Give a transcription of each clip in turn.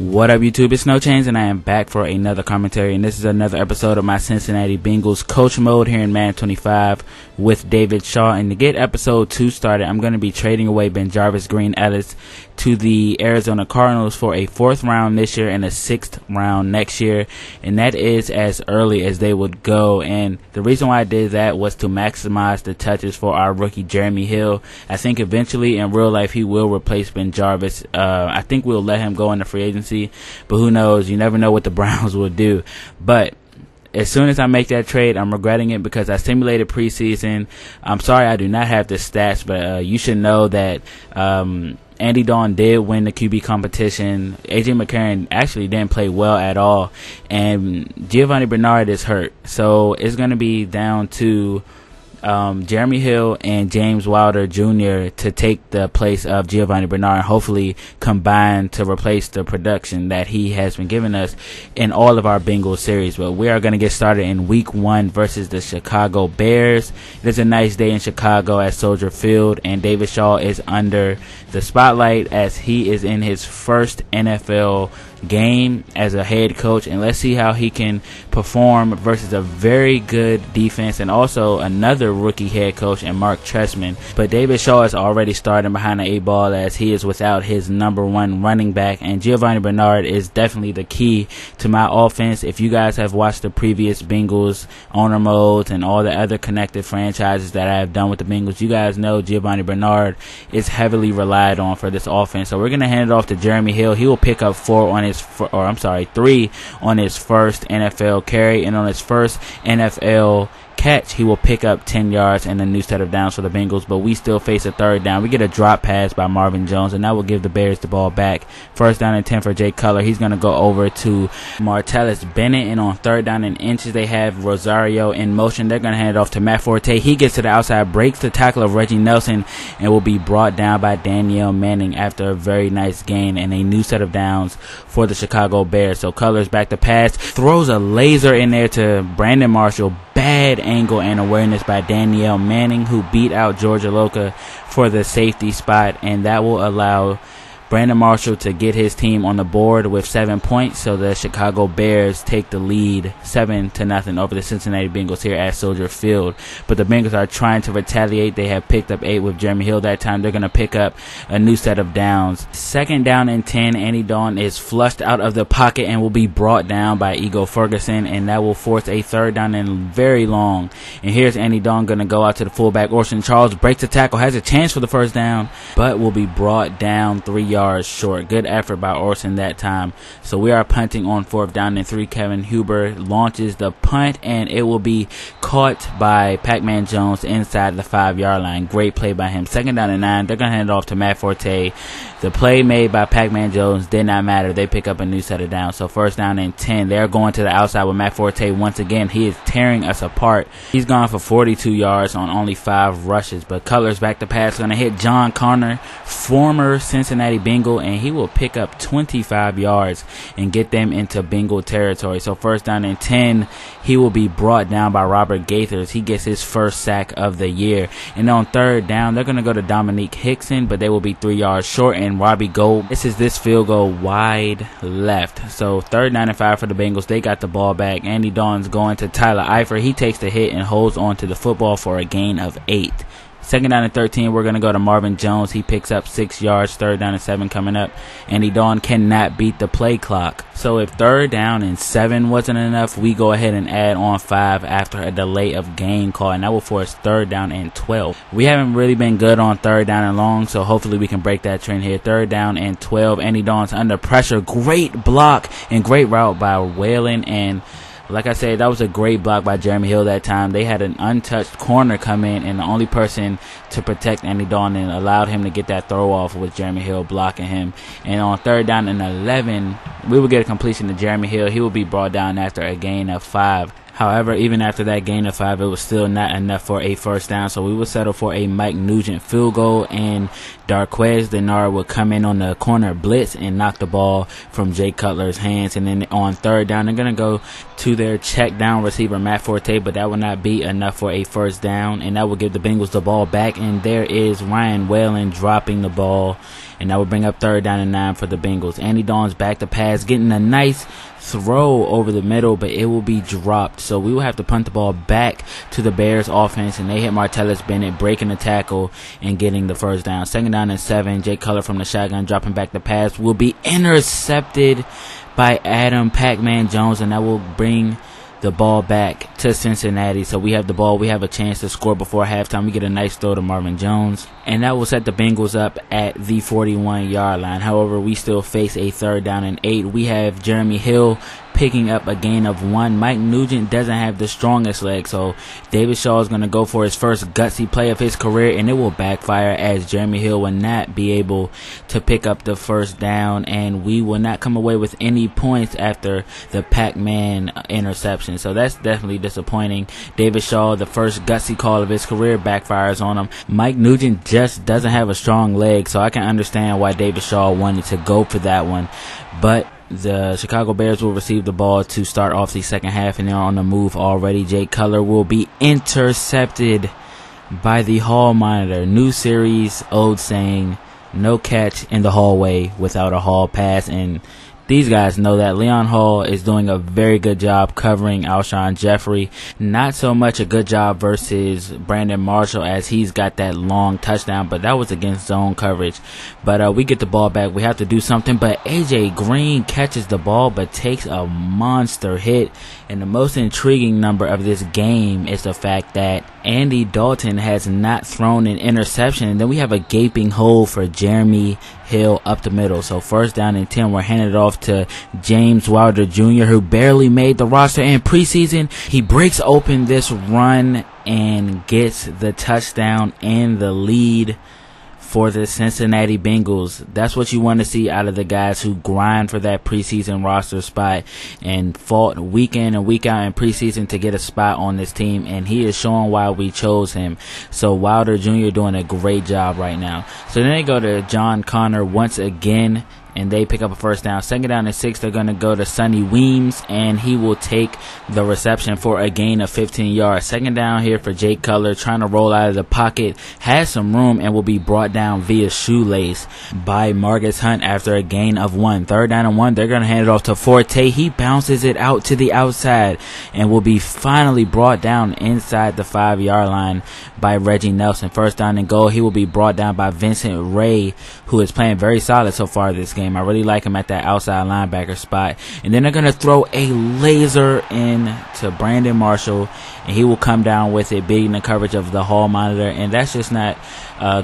What up, YouTube? It's NoChainzz, and I am back for another commentary, and this is another episode of my Cincinnati Bengals coach mode here in Madden 25 with David Shaw. And to get episode 2 started, I'm going to be trading away Jarvis Green Ellis to the Arizona Cardinals for a 4th round this year and a 6th round next year, and that is as early as they would go. And the reason why I did that was to maximize the touches for our rookie Jeremy Hill. I think eventually in real life he will replace Jarvis. I think we'll let him go in the free agency, but who knows? You never know what the Browns will do. But as soon as I make that trade, I'm regretting it because I simulated preseason. I'm sorry I do not have the stats, but you should know that Andy Dalton did win the QB competition. A.J. McCarron actually didn't play well at all, and Giovanni Bernard is hurt. So it's going to be down to Jeremy Hill and James Wilder Jr. to take the place of Giovanni Bernard and hopefully combine to replace the production that he has been giving us in all of our Bengals series. But we are going to get started in week 1 versus the Chicago Bears. It is a nice day in Chicago at Soldier Field, and David Shaw is under the spotlight as he is in his first NFL game as a head coach, and let's see how he can perform versus a very good defense and also another rookie head coach and Mark Trestman. But David Shaw is already starting behind the 8 ball as he is without his #1 running back, and Giovanni Bernard is definitely the key to my offense. If you guys have watched the previous Bengals owner modes and all the other connected franchises that I have done with the Bengals, you guys know Giovanni Bernard is heavily relied on for this offense. So we're going to hand it off to Jeremy Hill. He will pick up 3 on his first NFL carry, and on his first NFL catch, he will pick up 10 yards and a new set of downs for the Bengals. But we still face a 3rd down. We get a drop pass by Marvin Jones, and that will give the Bears the ball back. 1st down and 10 for Jay Cutler. He's going to go over to Martellus Bennett, and on 3rd down and inches, they have Rosario in motion. They're going to hand it off to Matt Forte. He gets to the outside, breaks the tackle of Reggie Nelson, and will be brought down by Danielle Manning after a very nice gain and a new set of downs for the Chicago Bears. So Cutler's back to pass, throws a laser in there to Brandon Marshall. Bad angle and awareness by Danielle Manning, who beat out Georgia Loca for the safety spot, and that will allow Brandon Marshall to get his team on the board with 7 points. So the Chicago Bears take the lead 7-0 over the Cincinnati Bengals here at Soldier Field. But the Bengals are trying to retaliate. They have picked up 8 with Jeremy Hill that time. They're going to pick up a new set of downs. 2nd down and 10. Andy Dalton is flushed out of the pocket and will be brought down by Ego Ferguson, and that will force a 3rd down and very long. And here's Andy Dalton going to go out to the fullback. Orson Charles breaks the tackle, has a chance for the 1st down, but will be brought down 3 yards short. Good effort by Orson that time. So we are punting on 4th down and 3. Kevin Huber launches the punt, and it will be caught by Pac-Man Jones inside the 5-yard line. Great play by him. 2nd down and 9. They're going to hand it off to Matt Forte. The play made by Pac-Man Jones did not matter. They pick up a new set of downs. So 1st down and 10. They're going to the outside with Matt Forte once again. He is tearing us apart. He's gone for 42 yards on only 5 rushes. But Cutler's back to pass. Going to hit John Connor, former Cincinnati Bengal, and he will pick up 25 yards and get them into Bengal territory. So 1st down and 10. He will be brought down by Robert Gaithers. He gets his 1st sack of the year. And on 3rd down, they're going to go to Dominique Hickson, but they will be 3 yards short, and Robbie Gold misses this field goal wide left. So 3rd down and 5 for the Bengals. They got the ball back. Andy Dalton's going to Tyler Eifert. He takes the hit and holds on to the football for a gain of 8. 2nd down and 13, we're going to go to Marvin Jones. He picks up 6 yards. 3rd down and 7 coming up. Andy Dalton cannot beat the play clock. So if 3rd down and 7 wasn't enough, we go ahead and add on 5 after a delay of game call, and that will force 3rd down and 12. We haven't really been good on 3rd down and long, so hopefully we can break that trend here. 3rd down and 12. Andy Dalton's under pressure. Great block and great route by Whalen, and like I said, that was a great block by Jeremy Hill that time. They had an untouched corner come in, and the only person to protect Andy Dalton and allowed him to get that throw off was Jeremy Hill blocking him. And on 3rd down and 11, we will get a completion to Jeremy Hill. He will be brought down after a gain of 5. However, even after that gain of 5, it was still not enough for a first down, so we would settle for a Mike Nugent field goal, and Darquez Denard would come in on the corner blitz and knock the ball from Jay Cutler's hands. And then on third down, they're going to go to their check down receiver, Matt Forte, but that would not be enough for a first down, and that would give the Bengals the ball back. And there is Ryan Whalen dropping the ball, and that would bring up third down and 9 for the Bengals. Andy Dalton's back to pass, getting a nice throw over the middle, but it will be dropped. So we will have to punt the ball back to the Bears offense, and they hit Martellus Bennett, breaking the tackle and getting the first down. Second down and 7. Jay Cutler from the shotgun, dropping back the pass, will be intercepted by Adam Pac-Man Jones, and that will bring the ball back to Cincinnati. So we have the ball. We have a chance to score before halftime. We get a nice throw to Marvin Jones, and that will set the Bengals up at the 41-yard line. However, we still face a third down and 8. We have Jeremy Hill picking up a gain of 1. Mike Nugent doesn't have the strongest leg, so David Shaw is going to go for his first gutsy play of his career, and it will backfire as Jeremy Hill will not be able to pick up the first down, and we will not come away with any points after the Pac-Man interception. So that's definitely disappointing. David Shaw, the first gutsy call of his career, backfires on him. Mike Nugent just doesn't have a strong leg, so I can understand why David Shaw wanted to go for that one, but the Chicago Bears will receive the ball to start off the second half, and they're on the move already. Jay Cutler will be intercepted by the hall monitor. New series, old saying, no catch in the hallway without a hall pass, and these guys know that. Leon Hall is doing a very good job covering Alshon Jeffrey. Not so much a good job versus Brandon Marshall, as he's got that long touchdown, but that was against zone coverage. But we get the ball back. We have to do something, but AJ Green catches the ball but takes a monster hit. And the most intriguing number of this game is the fact that Andy Dalton has not thrown an interception, and then we have a gaping hole for Jeremy Hill up the middle. So first down and 10, we're handing it off to James Wilder Jr., who barely made the roster in preseason. He breaks open this run and gets the touchdown and the lead for the Cincinnati Bengals. That's what you want to see out of the guys who grind for that preseason roster spot and fought week in and week out in preseason to get a spot on this team, and he is showing why we chose him. So Wilder Jr. doing a great job right now. So then they go to John Connor once again, and they pick up a first down. Second down and 6, they're going to go to Sonny Weems, and he will take the reception for a gain of 15 yards. Second down here for Jay Cutler, trying to roll out of the pocket, has some room, and will be brought down via shoelace by Marcus Hunt after a gain of 1. Third down and 1, they're going to hand it off to Forte. He bounces it out to the outside and will be finally brought down inside the 5-yard line by Reggie Nelson. First down and goal, he will be brought down by Vincent Ray, who is playing very solid so far this game. I really like him at that outside linebacker spot. And then they're going to throw a laser in to Brandon Marshall, and he will come down with it, beating the coverage of the hall monitor. And that's just not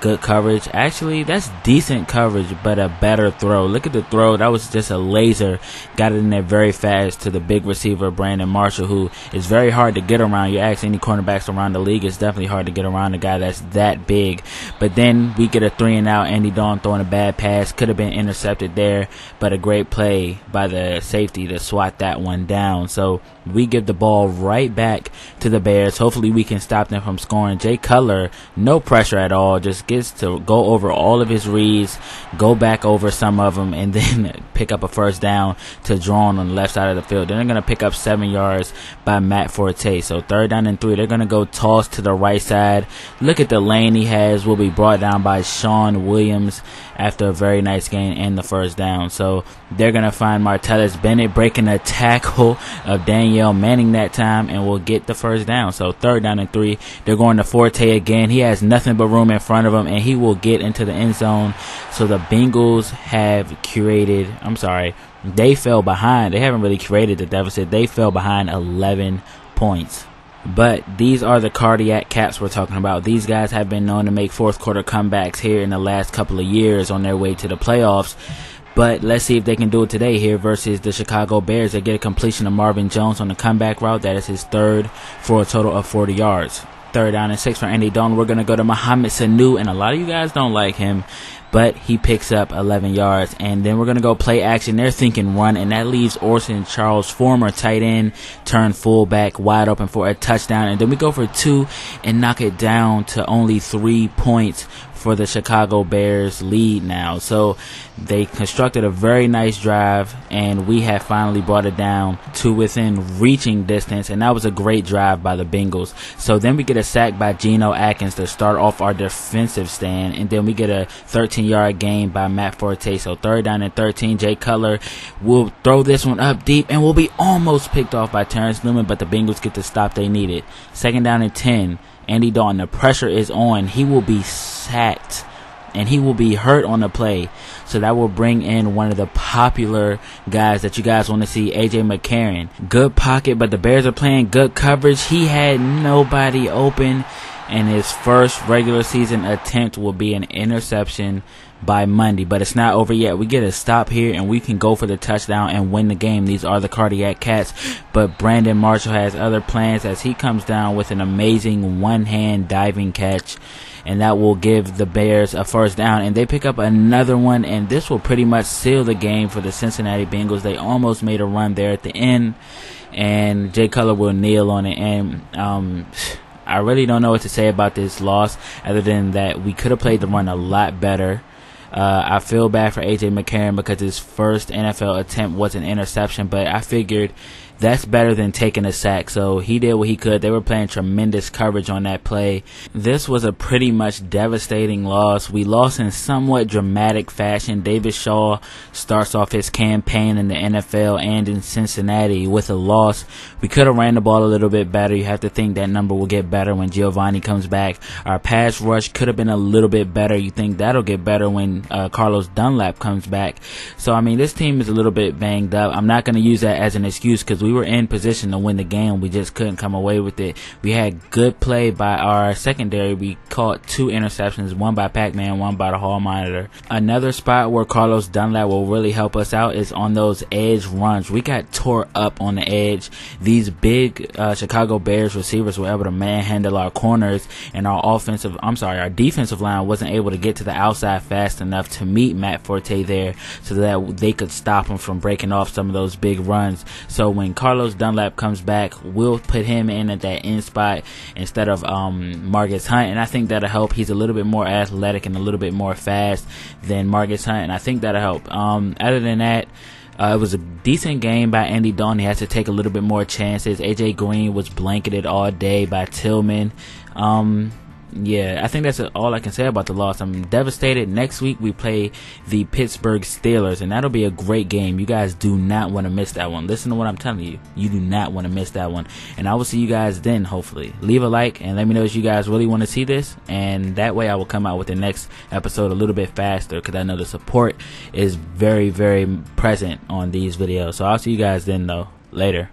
good coverage. Actually, that's decent coverage, but a better throw. Look at the throw. That was just a laser. Got it in there very fast to the big receiver, Brandon Marshall, who is very hard to get around. You ask any cornerbacks around the league, it's definitely hard to get around a guy that's that big. But then we get a 3-and-out. Andy Dalton throwing a bad pass. Could have been intercepted there, but a great play by the safety to swat that one down. So we give the ball right back to the Bears. Hopefully we can stop them from scoring. Jay Cutler, no pressure at all, just gets to go over all of his reads, go back over some of them, and then pick up a first down to Drawn on the left side of the field. Then they're going to pick up 7 yards by Matt Forte. So third down and 3, they're going to go toss to the right side. Look at the lane he has. Will be brought down by Sean Williams after a very nice gain and the first down. So they're going to find Martellus Bennett breaking a tackle of Danielle Manning that time, and will get the first down. So third down and 3, they're going to Forte again. He has nothing but room in front of him, and he will get into the end zone. So the Bengals have they fell behind. They haven't really created the deficit. They fell behind 11 points. But these are the cardiac caps we're talking about. These guys have been known to make fourth quarter comebacks here in the last couple of years on their way to the playoffs. But let's see if they can do it today here versus the Chicago Bears. They get a completion of Marvin Jones on the comeback route. That is his third for a total of 40 yards. third down and 6 for Andy Dalton. We're going to go to Mohamed Sanu, and a lot of you guys don't like him, but he picks up 11 yards. And then we're going to go play action. They're thinking run, and that leaves Orson Charles, former tight end, turned fullback, wide open for a touchdown. And then we go for 2 and knock it down to only 3 points for the Chicago Bears lead now. So they constructed a very nice drive, and we have finally brought it down to within reaching distance, and that was a great drive by the Bengals. So then we get a sack by Geno Atkins to start off our defensive stand, and then we get a 13-yard gain by Matt Forte. So third down and 13. Jay Cutler will throw this one up deep and will be almost picked off by Terrence Newman, but the Bengals get the stop they needed. Second down and 10. Andy Dalton, the pressure is on. He will be sacked, and he will be hurt on the play. So that will bring in one of the popular guys that you guys want to see, A.J. McCarron. Good pocket, but the Bears are playing good coverage. He had nobody open, and his first regular season attempt will be an interception by Monday. But it's not over yet. We get a stop here, and we can go for the touchdown and win the game. These are the Cardiac Cats. But Brandon Marshall has other plans as he comes down with an amazing one-hand diving catch, and that will give the Bears a first down. And they pick up another one, and this will pretty much seal the game for the Cincinnati Bengals. They almost made a run there at the end, and Jay Cutler will kneel on it. And I really don't know what to say about this loss other than that we could have played the run a lot better. I feel bad for A.J. McCarron because his first NFL attempt was an interception, but I figured that's better than taking a sack. So he did what he could. They were playing tremendous coverage on that play. This was a pretty much devastating loss. We lost in somewhat dramatic fashion. David Shaw starts off his campaign in the NFL and in Cincinnati with a loss. We could have ran the ball a little bit better. You have to think that number will get better when Giovanni comes back. Our pass rush could have been a little bit better. You think that'll get better when Carlos Dunlap comes back. So, I mean, this team is a little bit banged up. I'm not going to use that as an excuse because we were in position to win the game. We just couldn't come away with it. We had good play by our secondary. We caught 2 interceptions, one by Pac-Man, one by the hall monitor. Another spot where Carlos Dunlap will really help us out is on those edge runs. We got tore up on the edge. These big Chicago Bears receivers were able to manhandle our corners, and our defensive line wasn't able to get to the outside fast enough to meet Matt Forte there so that they could stop him from breaking off some of those big runs. So when Carlos Dunlap comes back, we'll put him in at that end spot instead of Marcus Hunt, and I think that'll help. He's a little bit more athletic and a little bit more fast than Marcus Hunt, and I think that'll help. Other than that, it was a decent game by Andy Dalton. He has to take a little bit more chances. AJ Green was blanketed all day by Tillman. Yeah, I think that's all I can say about the loss. I'm devastated. Next week we play the Pittsburgh Steelers, and that'll be a great game. You guys do not want to miss that one. Listen to what I'm telling you. You do not want to miss that one. And I will see you guys then, hopefully. Leave a like and let me know if you guys really want to see this, and that way I will come out with the next episode a little bit faster because I know the support is very, very present on these videos. So I'll see you guys then, though. Later.